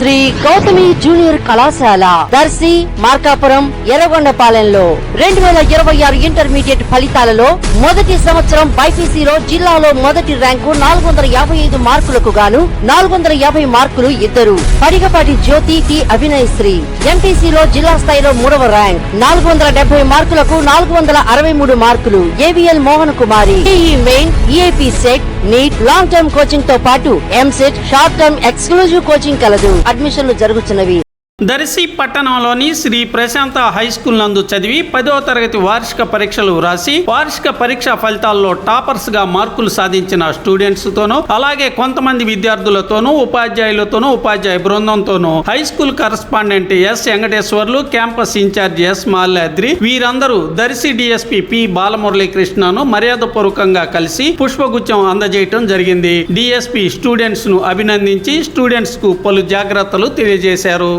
Shri Gautami junior కళాశాల Darsi Markapuram ఎర్రగొండపాలెంలో 2026 intermediate ఫలితాలలో మొదటి సంవత్సరం బైపీసీలో జిల్లాలో మొదటి ర్యాంకు 455 మార్కులకు గాను 450 మార్కులు ఇద్దరు పడిగపాటి జ్యోతి టి అభినయశ్రీ. ఎంపీసీలో జిల్లా స్థాయిలో 3వ ర్యాంక్ 470 మార్కులకు 463 మార్కులు AVL Mohan Kumari. EE main, EAPCET, NEET, long term coaching తో పాటు EAMCET, short term exclusive coaching కలదు. అడ్మిషన్లు జరుగుతున్నవి. దర్శి పట్టణంలోని శ్రీ ప్రశాంత హై స్కూల్ నందు చదివి 10వ తరగతి వార్షిక పరీక్షలు రాసి వార్షిక పరీక్ష ఫలితాల్లో టాపర్స్ గా మార్కులు సాధించిన స్టూడెంట్స్ తోనూ అలాగే కొంతమంది విద్యార్థులతోనూ ఉపాధ్యాయులతోనూ ఉపాధ్యాయ బృందంతోనూ high school correspondent S Venkateswarlu, campus in charge S Malyadri వీరందరూ దర్శి డిఎస్పీ పి బాలమురళీకృష్ణను మర్యాదపూర్వకంగా కలిసి పుష్పగుచ్చం అందజేయటం జరిగింది. డిఎస్పీ స్టూడెంట్స్ ను అభినందించి స్టూడెంట్స్ కు పలు జాగ్రత్తలు తెలియజేశారు.